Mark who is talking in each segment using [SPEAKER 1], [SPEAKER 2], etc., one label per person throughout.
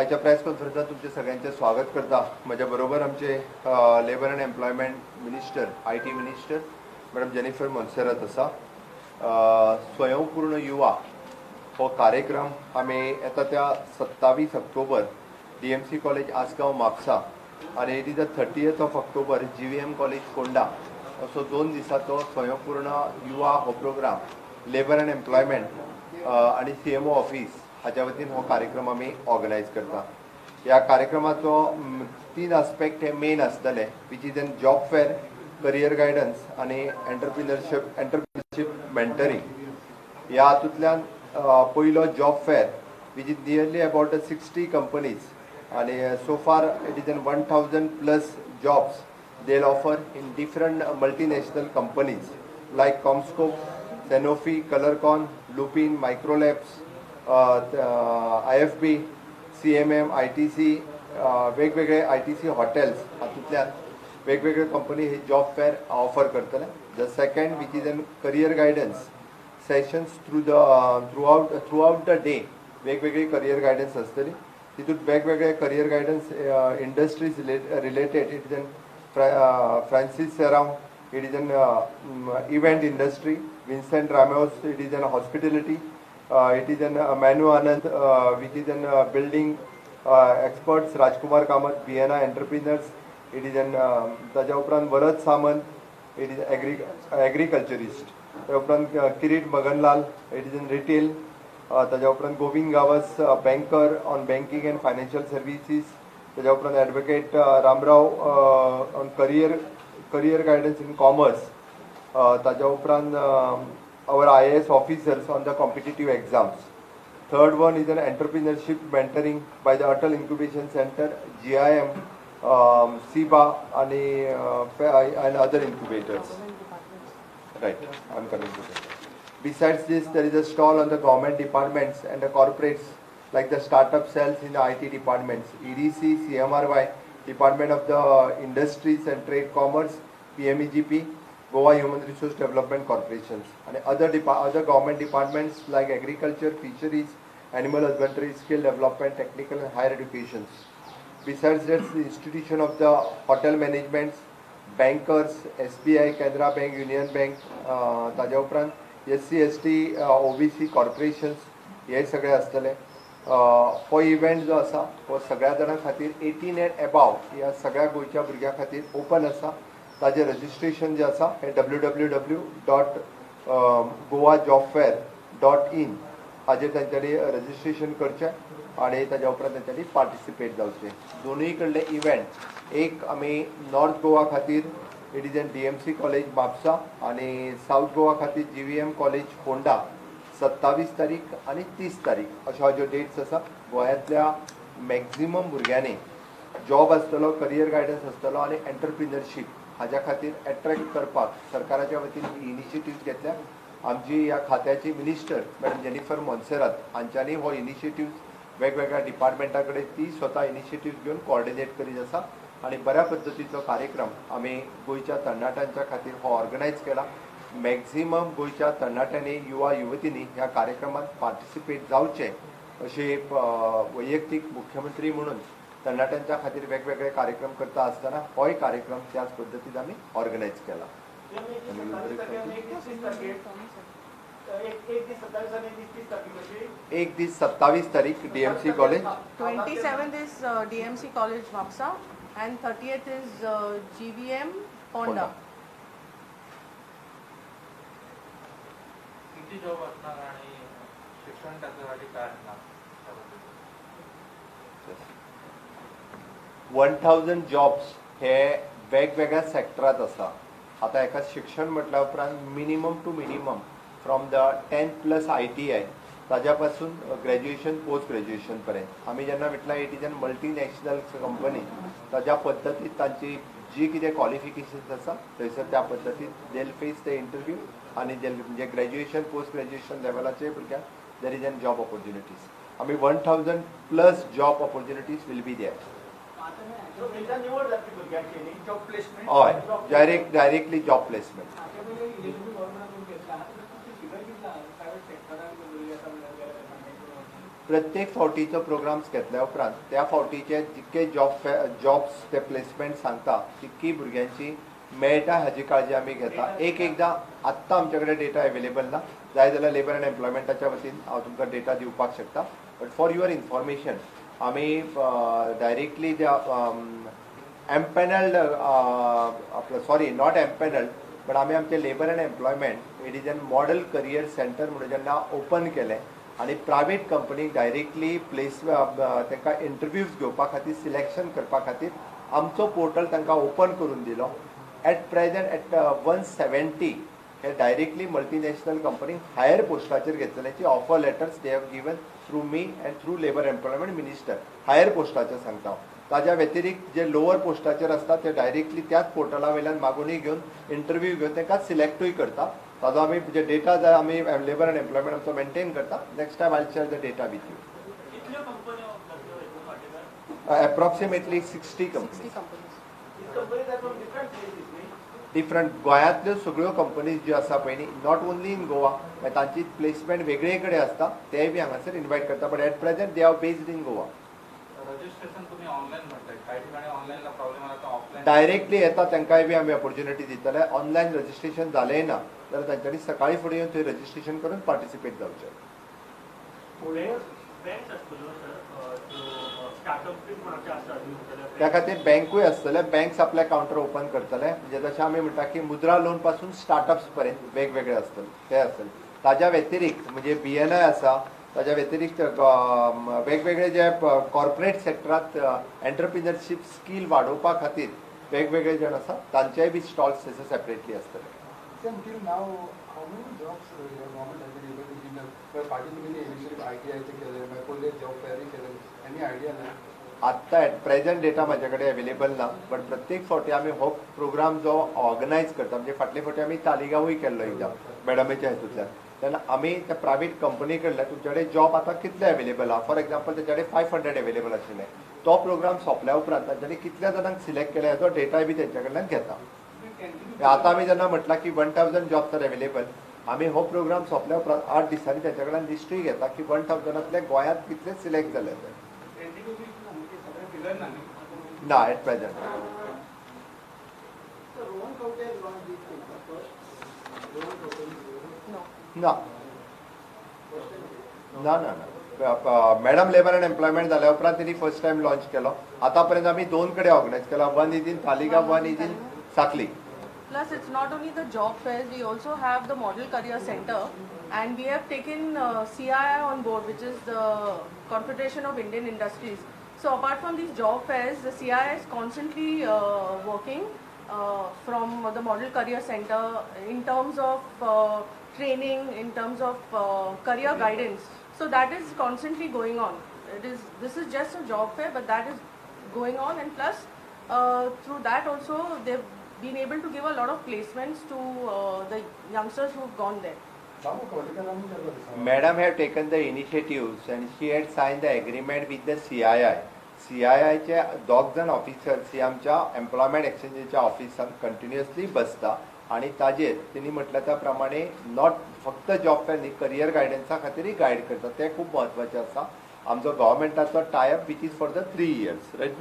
[SPEAKER 1] आजच्या प्रेस कॉन्फरन्सात तुमचे सगळ्यांचे स्वागत करता. माझ्या बरोबर आमचे labour and employment minister, IT minister madam Jennifer Monserrate आसा. स्वयंपूर्ण युवा हो कार्यक्रम आम्ही येता त्या 27 October DMC college Assagao Mapusa आणि it is the 30th of October GVM college Ponda असो 2 दिसाचो स्वयंपूर्ण युवा हो प्रोग्राम लेबर अँड एम्प्लॉयमेंट आणि CMO ऑफिस हाच्या वतीन हो कार्यक्रम आम्ही ऑर्गनायज करता. ह्या कार्यक्रमाचो 3 आस्पेक्ट हे मेन आसतले, which is an job fair, career guidance आणि एंटरप्रिनरशिप मेंटरिंग. ह्या हातूंतल्यान पयलो job fair which is nearly about 60 companies आणि so far it is an 1000+ jobs they'll offer in different multinational companies like Comscope, Sanofi, Colorcon, Lupin, Microlabs, IFB, CMM, ITC, वेगवेगळे ITC hotels हातूंतल्यान वेगवेगळे company ही job fair offer करतले. The second which is N career guidance sessions through out the day वेगवेगळी career guidance आसतली. तितून वेगवेगळे career guidance industries related. It is N Francis Serrao, it is an event industry. Vincent Ramos, it is an hospitality. It is an Manu Anand, which is an building experts. Rajkumar Kamath, Vienna entrepreneurs. It is an ताज्या उपरांत Varat Samant, it is agriculturist. ताज्या उपरांत Kirit Maganlal, it is in retail. ताज्या उपरांत Govind Gawas, banker on banking and financial services. ताज्या उपरांत advocate Ramrao on career guidance in commerce. ताज्या उपरांत आवर IAS officers on the competitive exams. Third one is an entrepreneurship mentoring by the Atal incubation centre, GIM, SIBA and other incubators. Right, I'm coming to that. Besides this, there is a stall on the government departments and the corporates like the startup cells in the IT departments, EDC, CMRY, Department of the Industries and Trade Commerce, PMEGP, Goa Human Resource Development Corporations, and other government departments like agriculture, fisheries, animal husbandry, skill development, technical and higher education. Besides that, the institution of the hotel managements, bankers, SBI, Canara Bank, Union Bank, ताज्या उपरांत SC, ST, OBC corporations हे सगळे आसतले. हो event जो आसा हो सगळ्या जाणां खातीर 18 एंड अबाव ह्या सगळ्या गोंयच्या भुरग्यां खातीर ओपन आसा. ताजें रजिस्ट्रेशन जें आसा हें www.goajobfair.in हाजेर तांच्यांनी रजिस्ट्रेशन करचें आणि ताज्या उपरांत तांच्यांनी पार्टिसिपेट जावचें. दोनूय कडले इव्हेंट एक आमी नॉर्थ गोवा खातीर it is N DMC college Mapusa आणि साऊथ गोवा खातीर GVM कॉलेज फोंडा 27 तारीख आणि 30 तारीख अशा ज्यो डेट्स आसा. गोंयांतल्या मॅक्झिमम भुरग्यांनी जॉब आसतलो, करियर गायडन्स आसतलो आणि एंटरप्रिनरशीप हाज्या खातीर एट्रॅक्ट करपाक सरकाराच्या वतीन इनिशिएटिव्ह घेतल्या. आमची ह्या खात्याची मिनिस्टर मॅडम जेनिफर मोन्सेरात हांच्यांनी हो इनिशिएटिव्ह वेगवेगळ्या डिपार्टमेंटा कडेन ती स्वता इनिशिएटिव्ह घेवन कोऑर्डिनेट करीत आसा आणि बऱ्या पद्दतीचो कार्यक्रम आमी गोंयच्या तरणाट्यांच्या खातीर हो ऑर्गनायज केला. मॅक्झिमम गोंयच्या तरणाट्यांनी युवा युवतींनी ह्या कार्यक्रमात पार्टिसिपेट जावचे अशे वैयक्तीक मुख्यमंत्री म्हणून तरणाट्यांच्या खातीर वेगवेगळे कार्यक्रम करता आसतना होय कार्यक्रम त्याच पद्दतीन आमी ऑर्गनायज केला. 1 दीस 27 तारीख DMC college,
[SPEAKER 2] 27th is DMC College Mapsa and 30th is GVM Honda.
[SPEAKER 3] Job असणार आणि शिक्षण त्याच्यासाठी काय असणार?
[SPEAKER 1] 1000 जॉब्स हे वेगवेगळ्या सेक्टरात आसा. आता एका शिक्षण म्हटल्या उपरांत minimum two minimum from the 10+ ITI ताज्या पासून ग्रॅज्युएशन पोस्ट ग्रॅज्युएशन पर्यंत आमी जेन्ना म्हटल्यार it is N multinational company ताज्या पद्दतीन तांची जी कितें क्वॉलिफिकेशन्स आसा थंयसर त्या पद्दतीन देल फेस द इंटरव्यू आणि म्हणजे ग्रॅज्युएशन पोस्ट ग्रॅज्युएशन लेवलाचे भुरग्यांक there is an job opportunities. आमी 1000+ job opportunities will be there. हय, डायरेक्टली जॉब प्लेसमेंट. प्रत्येक फावटीचो प्रोग्राम्स घेतल्या उपरांत त्या फावटीचे जितके जॉब्स ते प्लेसमेंट सांगता तितकी भुरग्यांची मेळटा हाजी काळजी आमी घेता. एकदां आत्तां आमचे कडेन डेटा अवेलेबल ना, जाय जाल्यार लेबर एंड एम्प्लॉयमेंटाच्या वतीन हांव तुमकां डेटा दिवपाक शकता. बट फॉर युअर इन्फॉर्मेशन आमी डायरेक्टली त्या एम्पॅनल्ड सॉरी नॉट एम्पॅनल्ड बट आमी आमचे labour and employment it is N model career centre म्हणून जेन्ना ओपन केलें आनी प्रायवेट कंपनीक डायरेक्टली प्लेस तांकां इंटरव्यूज घेवपा खातीर सिलेक्शन करपा खातीर आमचो पोर्टल तांकां ओपन करून दिलो. एट प्रेझेंट एट 170 हे डायरेक्टली मल्टीनॅशनल कंपनीक हायर पोस्टाचेर घेतल्याची offer letters they have given through me and through labour employment minister. Higher पोस्टाचेर सांगता हांव. ताज्या व्यतिरिक्त जे लोअर पोस्टाचेर आसता ते डायरेक्टली त्याच पोर्टला वयल्यान मागणी घेवन इंटरव्यू घेवन तांकां सिलेक्टूय करता. ताजो आमी जे डेटा जाय आमी लेबर एंड एम्प्लॉयमेंट आमचो मेंटेन करता. Next time I share the data with you. Approximately 60 companies. Different गोंयांतल्यो सगळ्यो कंपनीज ज्यो आसा पळय न्ही, नॉट ओन्ली इन गोवा, तांची प्लेसमेंट वेगळे कडेन आसता, तेय बी हांगासर इन्वायट करता. But at present they are based in Goa.
[SPEAKER 3] Registration तुम्ही ऑनलाईन म्हणताय, काही ठिकाणी ऑनलाईनला प्रॉब्लेम आला तर ऑफलाईन
[SPEAKER 1] डायरेक्टली येता तांकांय बी आमी ऑपॉर्च्युनिटी दितले. ऑनलायन रजिस्ट्रेशन जालेंय ना जाल्यार तांच्यांनी सकाळी फुडें येवन थंय रजिस्ट्रेशन करून पार्टिसिपेट जावचें. त्या खातीर बँकूय आसतले. बँक्स आपले काउंटर ओपन करतले. म्हणजे जशें आमी म्हणटा की मुद्रा लोन पासून स्टार्टअप्स पर्यंत वेगवेगळे आसतले ते आसतले. ताज्या व्यतिरिक्त म्हणजे BNI आसा, ताज्या व्यतिरिक्त वेगवेगळे जे कॉर्पोरेट सेक्टरांत एंटरप्रिनरशीप स्कील वाडोवपा खातीर वेगवेगळे जण आसा तांचेय बी स्टॉल्स सेपरेटली आसतले. आत्ता एट प्रेझेंट डेटा म्हाजे कडेन अवेलेबल ना. बट प्रत्येक फावटी आमी हो प्रोग्राम जो ऑर्गनायज करता, म्हणजे फाटले फावटी आमी तालिगांवूय केल्लो एकदां मॅडमेच्या हेतूंतल्यान, तेन्ना आमी त्या प्रायवेट कंपनी कडल्यान तुमचे कडेन जॉब आतां कितले अवेलेबल आहा, फॉर एक्झाम्पल तेचे कडेन 500 अवेलेबल आशिल्ले. तो प्रोग्राम सोंपल्या उपरांत तांच्यांनी कितल्या जाणांक सिलेक्ट केले हाचो डेटाय बी तेंच्या कडल्यान घेता. आतां आमी जेन्ना म्हटलां की 1000 जॉब्स आर अवेलेबल, आमी हो प्रोग्राम सोंपल्या उपरांत 8 दिसांनी तेंच्या कडल्यान लिस्टूय घेता की 1000तले गोंयांत कितले सिलेक्ट जाले ते. ना एट प्रेझेंट ना ना ना ना मॅडम लेबर एंड एम्प्लॉयमेंट जाल्या उपरांत तेणी फर्स्ट टायम लॉन्च केलो. आतां पर्यंत आमी 2 कडेन ऑर्गनायज केला. One is in Taligao, one is in Sankhali.
[SPEAKER 2] Plus, it's not only the job fairs, we also have the Model Career Center, and we have taken CII on board, which is the Confederation of Indian Industries. So apart from these job fairs, the CII is constantly working from the Model Career Center in terms of training, in terms of career guidance. So that is constantly going on. This is just a job fair, but that is going on, and plus through that also they've been able to give a lot of placements to the youngsters who've gone there.
[SPEAKER 1] Madam have taken the initiatives and she had signed the agreement with the CII. CII चे 2 जण officers हे आमच्या employment एक्सचेंजीच्या ऑफिसान continuously बसता आणि ताजेर तिणी म्हटल्या त्या प्रमाणे नॉट फक्त जॉब फेर न्ही, करियर गायडन्सा खातीरय गायड करता. ते खूब म्हत्वाचें आसा. आमचो गव्हर्मेंटाचो tie up which is for the 3 years, right?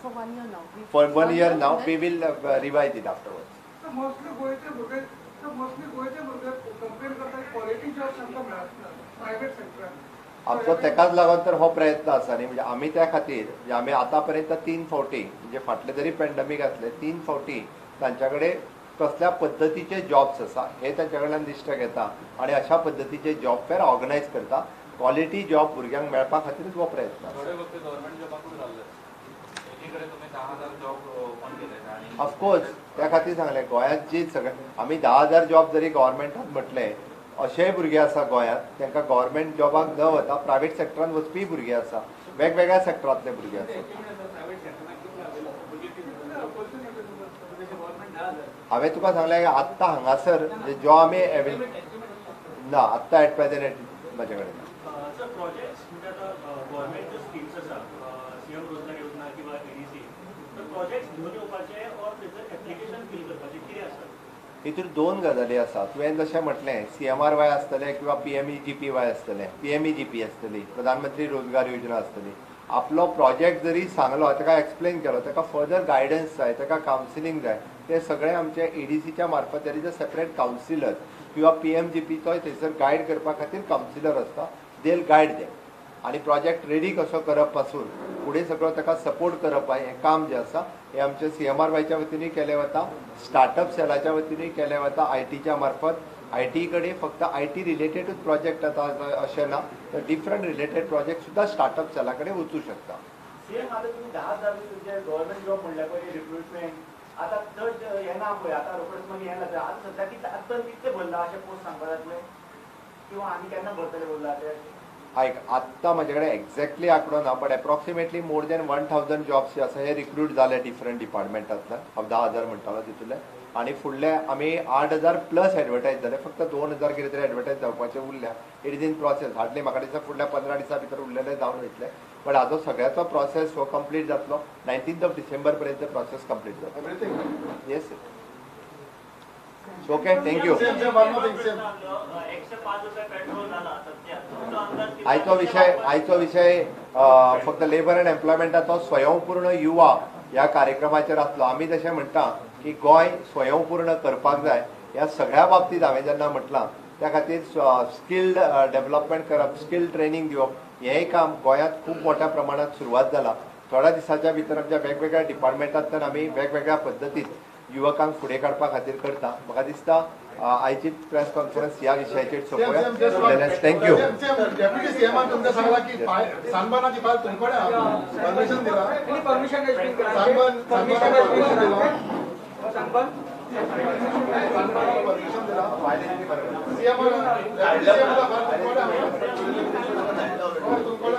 [SPEAKER 2] For 1 year now.
[SPEAKER 1] For 1 year now, we will revise it afterwards.
[SPEAKER 4] Mostly गोयचे भुरगे कंपेर करता क्वॉलिटी जॉब तांकां मेळना प्रायवेट सेक्टरान.
[SPEAKER 1] आमचो तेकाच लागून तर हो प्रयत्न आसा न्ही. म्हणजे आमी त्या खातीर म्हणजे आमी आतां पर्यंत 3 फावटी म्हणजे फाटले जरी पॅन्डेमीक आसले 3 फावटी तांच्या कडेन कसल्या पद्दतीचे जॉब्स आसा हे तांच्या कडल्यान लिस्ट घेता आणि अशा पद्दतीचे जॉब फेर ऑर्गनायज करता. क्वॉलिटी जॉब भुरग्यांक मेळपा खातीरच हो प्रयत्न आसा.
[SPEAKER 3] गव्हर्नमेंट जॉबाकूच घाल्ले. एकीकडे तुम्ही 10,000 जॉब ओपन केले आणि
[SPEAKER 1] ऑफकोर्स त्या खातीर सांगलें गोंयांत जी सगळे आमी 10,000 जॉब जरी गव्हर्मेंटान म्हटले, अशेय भुरगे आसा गोंयांत तांकां गव्हर्मेंट जॉबाक न वता प्रायवेट सेक्टरान वचपी भुरगे आसा. वेगवेगळ्या सेक्टरांतले भुरगे आसा. हांवें तुका सांगलें आत्तां हांगासर जो आमी ना आत्तां एट प्रेझेंट म्हाजे कडेन
[SPEAKER 5] प्रोजेक्ट्स म्हणजे आता गव्हर्मेंट ज्यो स्किम्स आसा सीएम रोजगार योजना किंवा EDC, तर प्रोजेक्ट्स घेवन येवपाचे और तेजर एप्लिकेशन फील करपाचें कितें आसा?
[SPEAKER 1] हितून दोन गजाली आसा. तुवें जशें म्हटलें CMRY आसतलें किंवा PMEGPY आसतलें, PMEGP आसतली, प्रधानमंत्री रोजगार योजना आसतली. आपलो प्रोजेक्ट जरी सांगलो, ताका एक्सप्लेन केलो, ताका फर्दर गायडन्स जाय, ताका कावन्सिलींग जाय, ते सगळें आमचे ADCच्या मार्फत there is a separate councillor किंवा PMGPचोय थंयसर गायड करपा खातीर कावन्सिलर आसता. They will guide them. आणि प्रोजेक्ट रेडी कसो करप पासून फुडें सगळो ताका सपोर्ट करप हें काम जें आसा हें आमच्या CMRYच्या वतीनूय केलें वता, स्टार्टअप सेलाच्या वतीनूय केलें वता, ITच्या मार्फत. IT कडेन फक्त IT रिलेटेडूच प्रोजेक्ट आतां अशें ना, तर डिफरंट रिलेटेड प्रोजेक्ट सुद्दां स्टार्टअप सेला कडेन वचूं शकता.
[SPEAKER 5] सीएम आता तुम्ही 10,000 तुमचे गव्हर्नमेंट जॉब म्हणल्या पळय रिक्रुटमेंट आता चड हें ना पळय आता रोखडेच मागीर हें जाता आतां सद्या कितले भरला अशें पोस्ट सांगपा जातले किंवा आनी केन्ना भरतले बोलला ते
[SPEAKER 1] आयक आत्तां म्हाजे कडेन एक्झॅक्टली आंकडो ना, but approximately more than 1,000 jobs जे आसा हे रिक्रूट जाले डिफरंट डिपार्टमेंटांतल्यान. हांव 10,000 म्हणटालो तितूंतले. आनी फुडले आमी 8,000 प्लस एडवर्टायज जाले. फक्त 2,000 कितें तरी एडवर्टायज जावपाचे उरल्या. It is in process. Hardly म्हाका दिसता फुडल्या 15 दिसां भितर उरलेले जावन वयतले. बट हाजो सगळ्याचो प्रोसेस हो कंप्लीट जातलो. 19th डिसेंबर पर्यंत प्रोसेस कंप्लीट जातलो. Yes okay, thank you.
[SPEAKER 5] 105 रुपये पेट्रोल झाला सध्या तुमचा अंदाज किती?
[SPEAKER 1] आयचो विषय फक्त लेबर अँड एम्प्लॉयमेंटाचो स्वयंपूर्ण युवा ह्या कार्यक्रमाचेर आसलो. आमी जशें म्हणटा की गोंय स्वयंपूर्ण करपाक जाय, ह्या सगळ्या बाबतींत हांवें जेन्ना म्हटलां त्या खातीर स्किल्ड डेव्हलपमेंट करप, स्किल ट्रेनिंग दिवप हेंय काम गोंयांत खूब मोठ्या प्रमाणात सुरवात जाला. थोड्या दिसाच्या भितर आमच्या वेगवेगळ्या डिपार्टमेंटांतल्यान आमी वेगवेगळ्या पद्दतीन युवकांक फुडें काडपा खातीर करता. म्हाका दिसता आयची प्रेस कॉन्फरन्स ह्या विशयाचेर सोंपोवया. थँक्यू.
[SPEAKER 6] डेप्युटी सीएमान तुमकां सांगला की सानबानाची फायल तुमकडे परमिशन दिला.
[SPEAKER 4] परमिशन
[SPEAKER 6] सानबान परमिशन दिला.
[SPEAKER 4] सांगबान
[SPEAKER 6] परमिशन दिला. सीएमान डेप्युटी सीएमला फायल तुमकडे